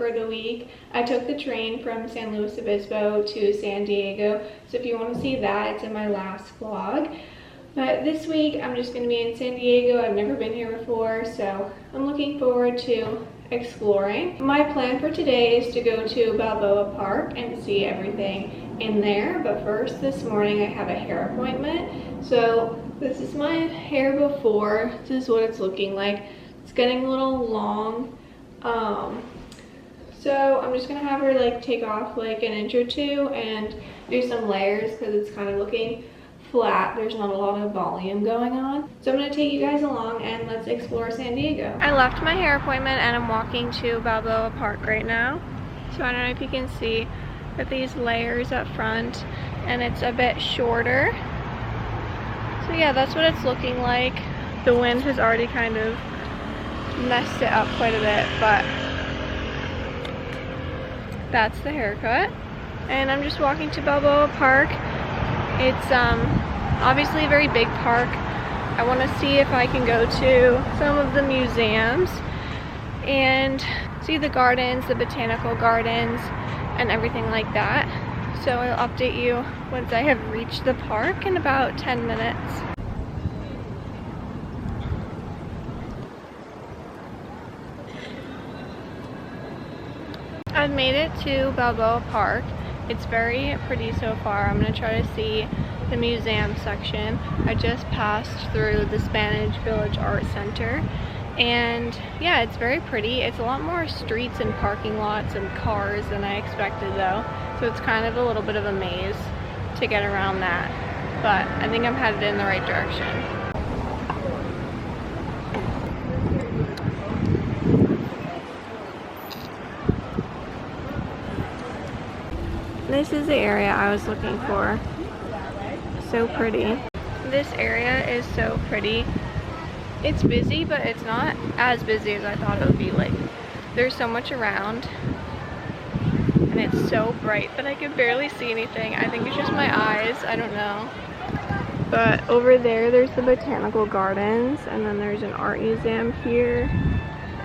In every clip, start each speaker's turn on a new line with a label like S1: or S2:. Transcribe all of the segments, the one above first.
S1: for the week. I took the train from San Luis Obispo to San Diego, so if you want to see that, it's in my last vlog. But this week I'm just going to be in San Diego. I've never been here before, so I'm looking forward to exploring. My plan for today is to go to Balboa Park and see everything in there, but first this morning I have a hair appointment. So this is my hair before. This is what it's looking like. It's getting a little long, so I'm just gonna have her like take off like an inch or two and do some layers because it's kind of looking flat. There's not a lot of volume going on. So I'm gonna take you guys along and let's explore San Diego. I left my hair appointment and I'm walking to Balboa Park right now. So I don't know if you can see, but these layers up front and it's a bit shorter. So yeah, that's what it's looking like. The wind has already kind of messed it up quite a bit, but that's the haircut. And I'm just walking to Balboa Park. It's obviously a very big park. I want to see if I can go to some of the museums and see the gardens, the botanical gardens, and everything like that. So I'll update you once I have reached the park in about 10 minutes. I've made it to Balboa Park. It's very pretty so far. I'm going to try to see the museum section. I just passed through the Spanish Village Art Center, and yeah, it's very pretty. It's a lot more streets and parking lots and cars than I expected though, so it's kind of a little bit of a maze to get around that, but I think I'm headed in the right direction. This is the area I was looking for. So pretty. This area is so pretty. It's busy, but it's not as busy as I thought it would be. Like, there's so much around, and it's so bright that I can barely see anything. I think it's just my eyes, I don't know. But over there's the botanical gardens, and then there's an art museum here.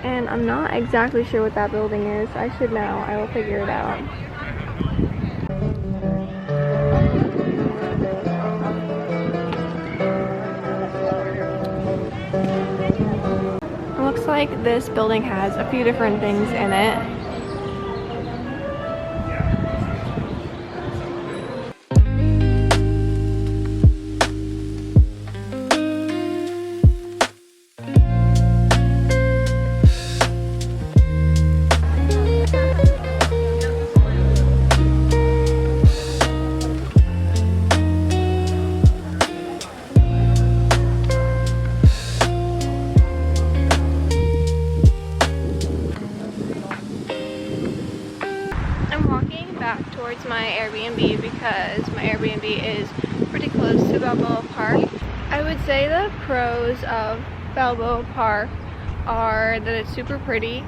S1: And I'm not exactly sure what that building is. I should know. I will figure it out. Looks like this building has a few different things in it. Towards my Airbnb because my Airbnb is pretty close to Balboa Park. I would say the pros of Balboa Park are that it's super pretty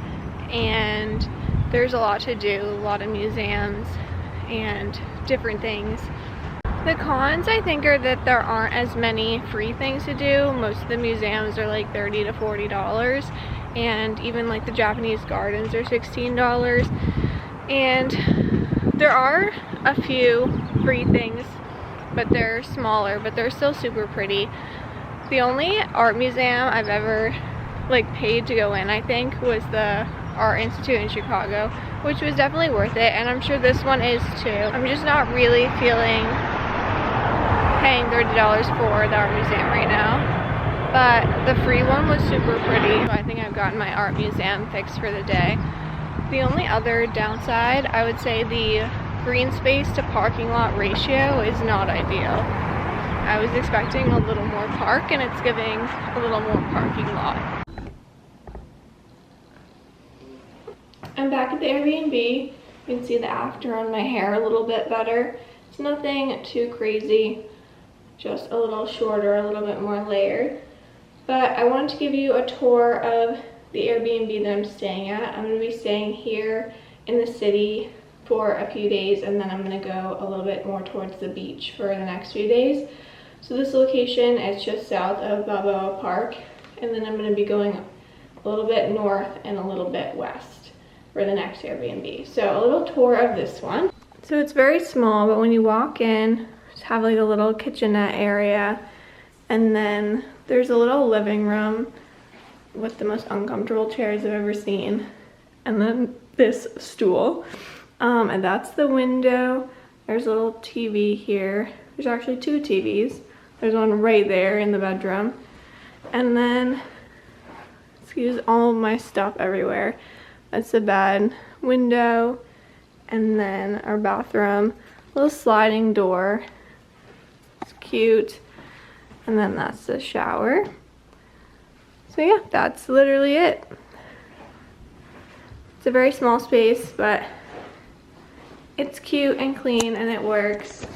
S1: and there's a lot to do, a lot of museums and different things. The cons, I think, are that there aren't as many free things to do. Most of the museums are like $30 to $40, and even like the Japanese gardens are $16. And there are a few free things, but they're smaller, but they're still super pretty. The only art museum I've ever like paid to go in, I think, was the Art Institute in Chicago, which was definitely worth it, and I'm sure this one is too. I'm just not really feeling paying $30 for the art museum right now, but the free one was super pretty, so I think I've gotten my art museum fixed for the day. The only other downside, I would say the green space to parking lot ratio is not ideal. I was expecting a little more park, and it's giving a little more parking lot. I'm back at the Airbnb. You can see the after on my hair a little bit better. It's nothing too crazy, just a little shorter, a little bit more layered. But I wanted to give you a tour of the Airbnb that I'm staying at. I'm going to be staying here in the city for a few days, and then I'm going to go a little bit more towards the beach for the next few days. So this location is just south of Balboa Park, and then I'm going to be going a little bit north and a little bit west for the next Airbnb. So a little tour of this one. So it's very small, but when you walk in, just have like a little kitchenette area, and then there's a little living room with the most uncomfortable chairs I've ever seen, and then this stool, and that's the window. There's a little TV here. There's actually 2 TVs. There's one right there in the bedroom, and then excuse all of my stuff everywhere. That's the bed, window, and then our bathroom, little sliding door. It's cute. And then that's the shower. So yeah, that's literally it. It's a very small space, but it's cute and clean and it works.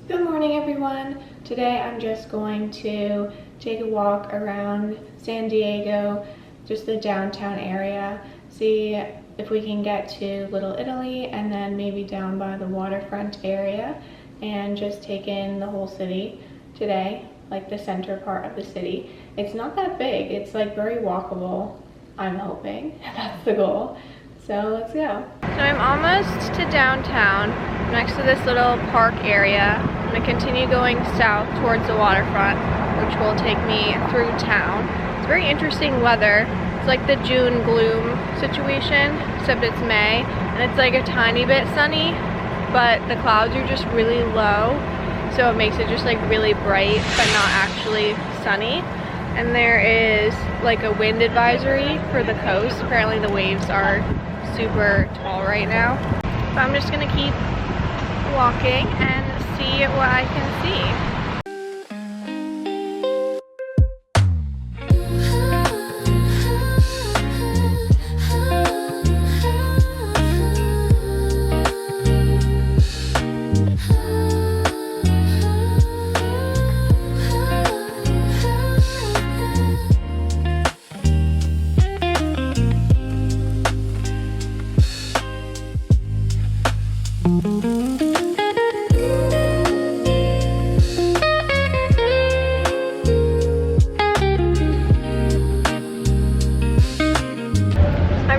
S1: Good morning, everyone. Today I'm just going to take a walk around San Diego, just the downtown area, see if we can get to Little Italy and then maybe down by the waterfront area and just take in the whole city today, like the center part of the city. It's not that big, it's like very walkable, I'm hoping. That's the goal. So let's go. So I'm almost to downtown, next to this little park area. I'm gonna continue going south towards the waterfront, which will take me through town. It's very interesting weather. It's like the June gloom situation, except it's May, and it's like a tiny bit sunny, but the clouds are just really low, so it makes it just like really bright, but not actually sunny. And there is like a wind advisory for the coast. Apparently the waves are super tall right now. So I'm just gonna keep walking and see what I can see.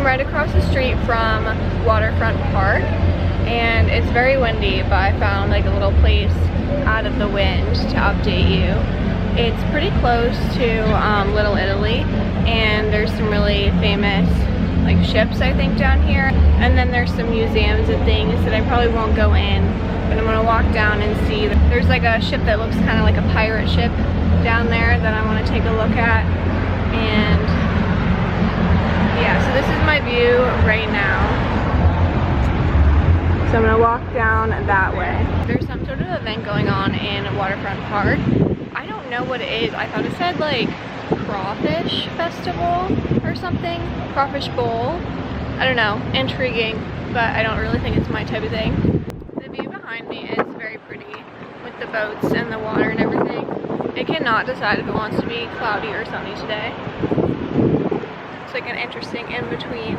S1: Right across the street from Waterfront Park, and it's very windy, but I found like a little place out of the wind to update you. It's pretty close to Little Italy, and there's some really famous like ships I think down here, and then there's some museums and things that I probably won't go in, but I'm gonna walk down and see. There's like a ship that looks kind of like a pirate ship down there that I want to take a look at. And yeah, so this is my view right now. So I'm gonna walk down that way. There's some sort of event going on in Waterfront Park. I don't know what it is. I thought it said like Crawfish Festival or something. Crawfish Bowl. I don't know. Intriguing, but I don't really think it's my type of thing. The view behind me is very pretty with the boats and the water and everything. It cannot decide if it wants to be cloudy or sunny today. It's like an interesting in-between.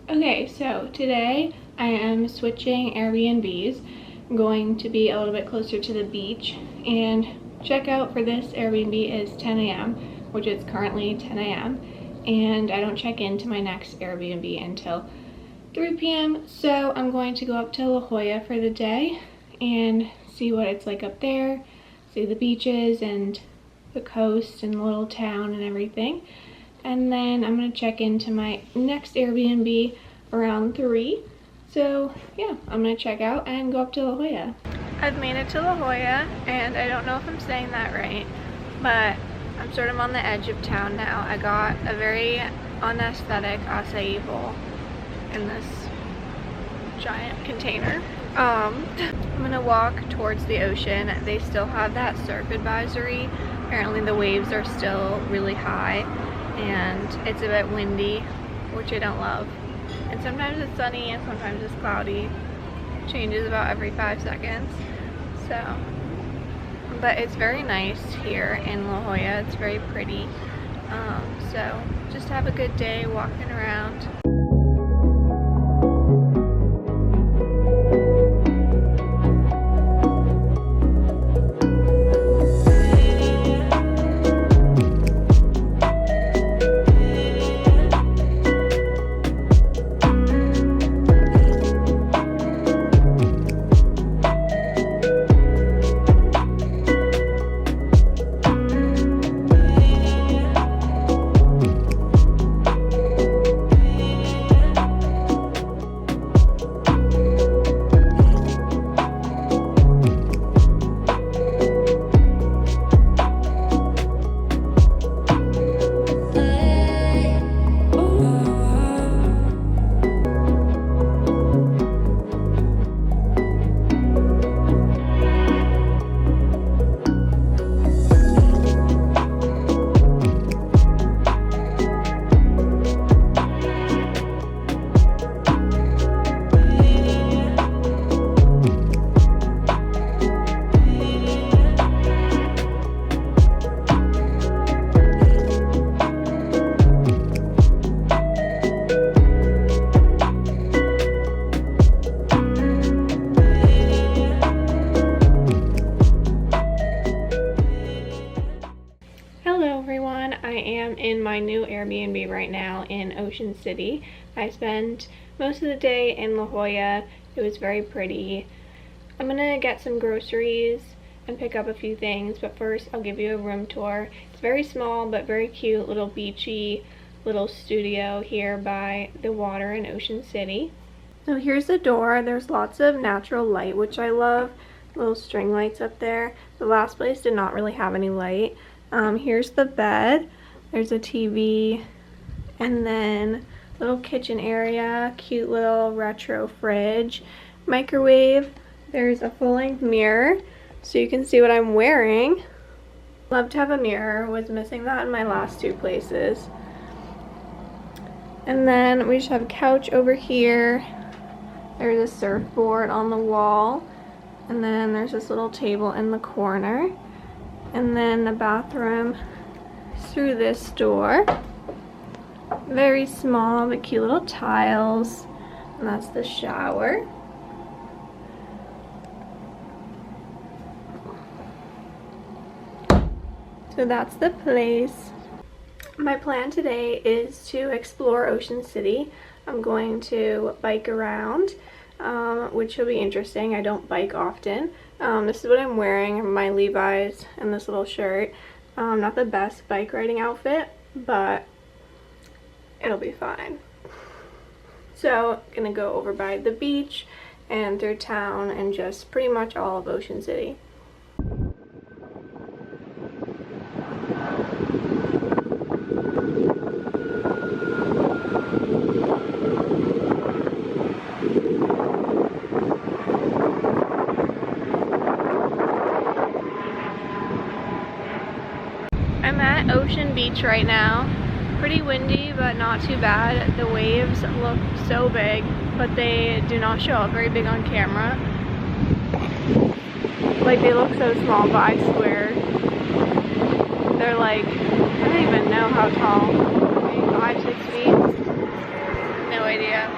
S1: Okay, so today I am switching Airbnbs. I'm going to be a little bit closer to the beach, and checkout for this Airbnb is 10 a.m., which is currently 10 a.m., and I don't check into my next Airbnb until 3 p.m. So I'm going to go up to La Jolla for the day and see what it's like up there, see the beaches and the coast and the little town and everything. And then I'm going to check into my next Airbnb around 3. So yeah, I'm going to check out and go up to La Jolla. I've made it to La Jolla, and I don't know if I'm saying that right, but I'm sort of on the edge of town now. I got a very unaesthetic acai bowl in this giant container. I'm going to walk towards the ocean. They still have that surf advisory. Apparently the waves are still really high. and it's a bit windy, which I don't love. And sometimes it's sunny and sometimes it's cloudy. It changes about every 5 seconds. So, but it's very nice here in La Jolla. It's very pretty. So just have a good day walking around. In my new Airbnb right now in Ocean City. I spent most of the day in La Jolla. It was very pretty. I'm gonna get some groceries and pick up a few things, but first I'll give you a room tour. It's very small but very cute, little beachy little studio here by the water in Ocean City. So here's the door. There's lots of natural light, which I love. Little string lights up there. The last place did not really have any light. Here's the bed. There's a TV, and then little kitchen area, cute little retro fridge, microwave. There's a full-length mirror so you can see what I'm wearing. Love to have a mirror, was missing that in my last 2 places. And then we just have a couch over here. There's a surfboard on the wall, and then there's this little table in the corner. And then the bathroom through this door. Very small but cute little tiles, and that's the shower. So that's the place. My plan today is to explore Ocean City. I'm going to bike around, which will be interesting. I don't bike often. This is what I'm wearing, my Levi's and this little shirt. Not the best bike riding outfit, but it'll be fine. So, gonna go over by the beach and through town and just pretty much all of Ocean City. I'm at Ocean Beach right now. Pretty windy, but not too bad. The waves look so big, but they do not show up very big on camera. Like, they look so small, but I swear they're like, I don't even know how tall. Maybe 5-6 feet? No idea.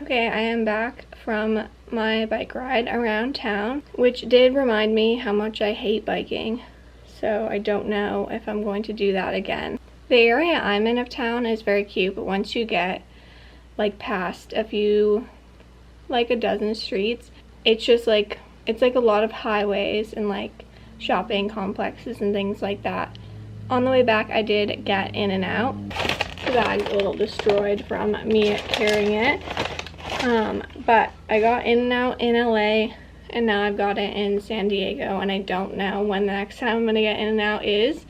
S1: Okay, I am back from my bike ride around town, which did remind me how much I hate biking. So I don't know if I'm going to do that again. The area I'm in of town is very cute, but once you get like past a few, like a dozen streets, it's just like, it's like a lot of highways and like shopping complexes and things like that. On the way back, I did get In-N-Out. The bag's a little destroyed from me carrying it. But I got In-N-Out in LA, and now I've got it in San Diego, and I don't know when the next time I'm gonna get In-N-Out is.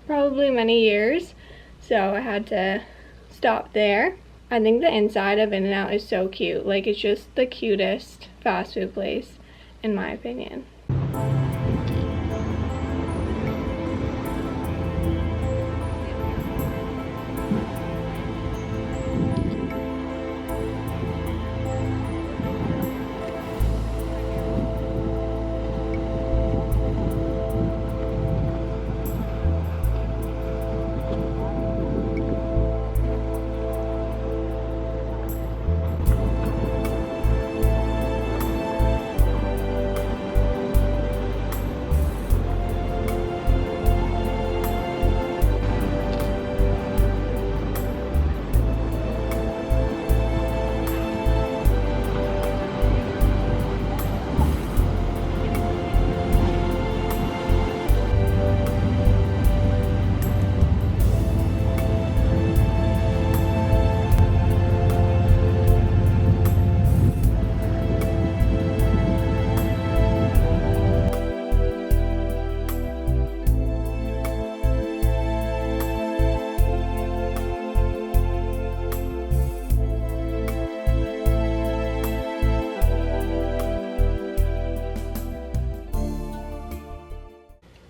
S1: Probably many years. So I had to stop there. I think the inside of In-N-Out is so cute. Like, it's just the cutest fast food place, in my opinion.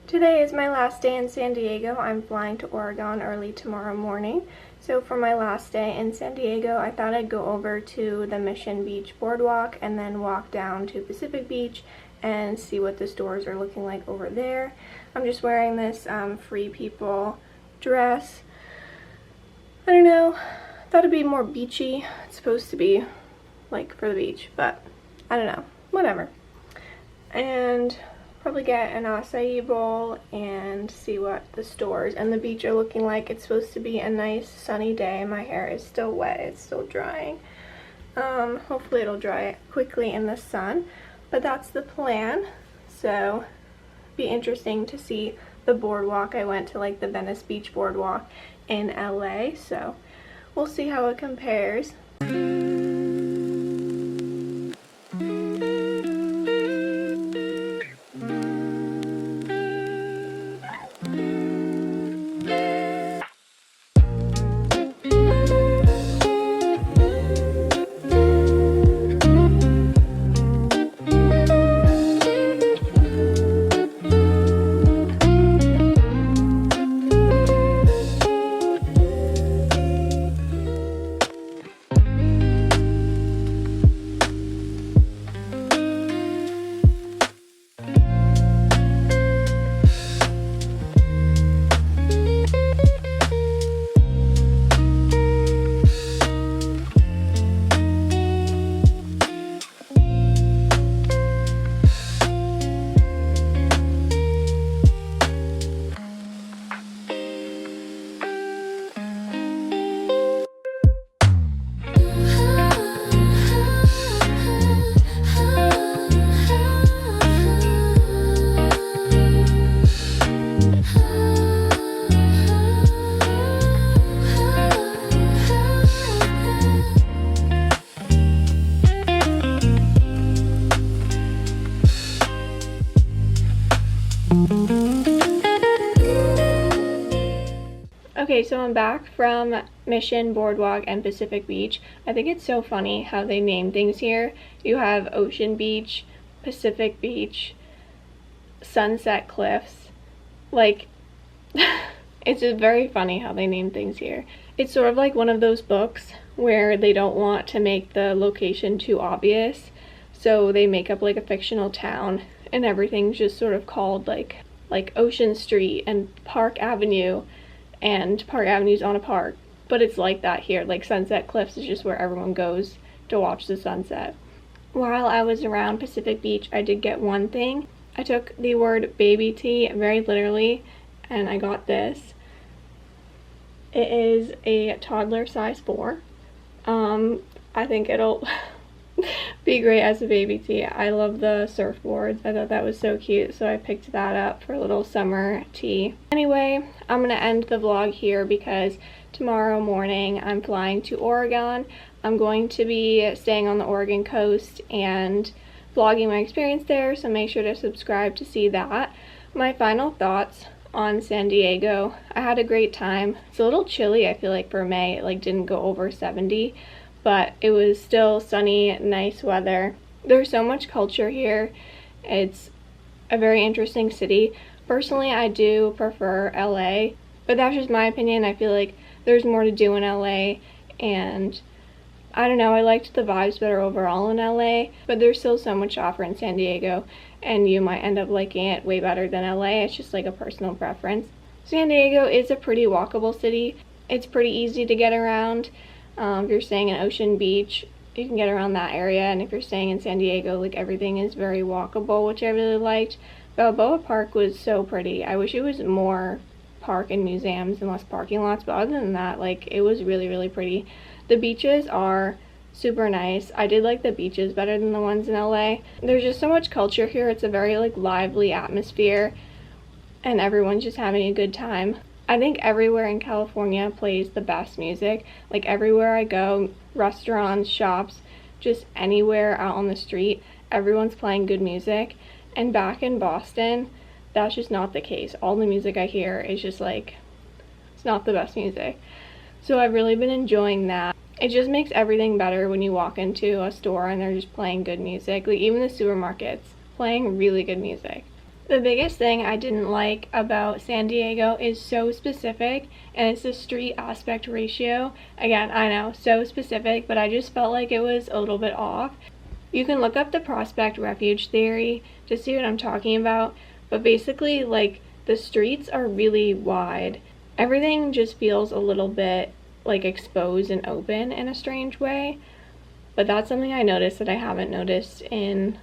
S1: Today is my last day in San Diego. I'm flying to Oregon early tomorrow morning. So for my last day in San Diego, I thought I'd go over to the Mission Beach Boardwalk and then walk down to Pacific Beach and see what the stores are looking like over there. I'm just wearing this Free People dress. I don't know, I thought it'd be more beachy. It's supposed to be like for the beach, but I don't know, whatever. And probably get an acai bowl and see what the stores and the beach are looking like. It's supposed to be a nice sunny day. My hair is still wet, it's still drying. Hopefully it'll dry quickly in the sun, but that's the plan. So be interesting to see the boardwalk. I went to like the Venice Beach Boardwalk in LA, so we'll see how it compares. Okay, so I'm back from Mission, Boardwalk, and Pacific Beach. I think it's so funny how they name things here. You have Ocean Beach, Pacific Beach, Sunset Cliffs. Like, it's just very funny how they name things here. It's sort of like one of those books where they don't want to make the location too obvious, so they make up like a fictional town and everything's just sort of called like Ocean Street and Park Avenue, and Park Avenue's on a park. But it's like that here. Like Sunset Cliffs is just where everyone goes to watch the sunset. While I was around Pacific Beach, I did get one thing. I took the word baby tea very literally, and I got this. It is a toddler size 4. I think it'll be great as a baby tee. I love the surfboards. I thought that was so cute, so I picked that up for a little summer tee. Anyway, I'm gonna end the vlog here because tomorrow morning I'm flying to Oregon. I'm going to be staying on the Oregon coast and vlogging my experience there, so make sure to subscribe to see that. My final thoughts on San Diego: I had a great time. It's a little chilly, I feel like, for May. It didn't go over 70, but it was still sunny, nice weather. There's so much culture here. It's a very interesting city. Personally, I do prefer LA, but that's just my opinion. I feel like there's more to do in LA, and I don't know, I liked the vibes better overall in LA, but there's still so much to offer in San Diego, and you might end up liking it way better than LA. It's just a personal preference. San Diego is a pretty walkable city. It's pretty easy to get around. If you're staying in Ocean Beach, you can get around that area, and if you're staying in San Diego, everything is very walkable, which I really liked. Balboa Park was so pretty. I wish it was more park and museums and less parking lots, but other than that, it was really, really pretty. The beaches are super nice. I did like the beaches better than the ones in LA. There's just so much culture here. It's a very lively atmosphere, and everyone's just having a good time. I think everywhere in California plays the best music. Everywhere I go, restaurants, shops, just anywhere out on the street, everyone's playing good music. And back in Boston, that's just not the case. All the music I hear is just it's not the best music. So I've really been enjoying that. It just makes everything better when you walk into a store and they're just playing good music. Even the supermarkets, playing really good music. The biggest thing I didn't like about San Diego is so specific, and it's the street aspect ratio. Again, I know, so specific, but I just felt like it was a little bit off. You can look up the Prospect Refuge theory to see what I'm talking about, but basically, the streets are really wide. Everything just feels a little bit exposed and open in a strange way, but that's something I noticed that I haven't noticed in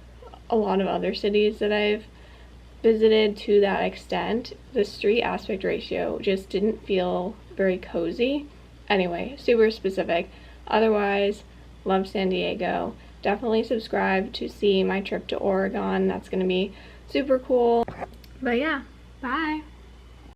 S1: a lot of other cities that I've visited to that extent. The street aspect ratio just didn't feel very cozy. Anyway, super specific. Otherwise, love San Diego. Definitely subscribe to see my trip to Oregon. That's gonna be super cool. But yeah, bye.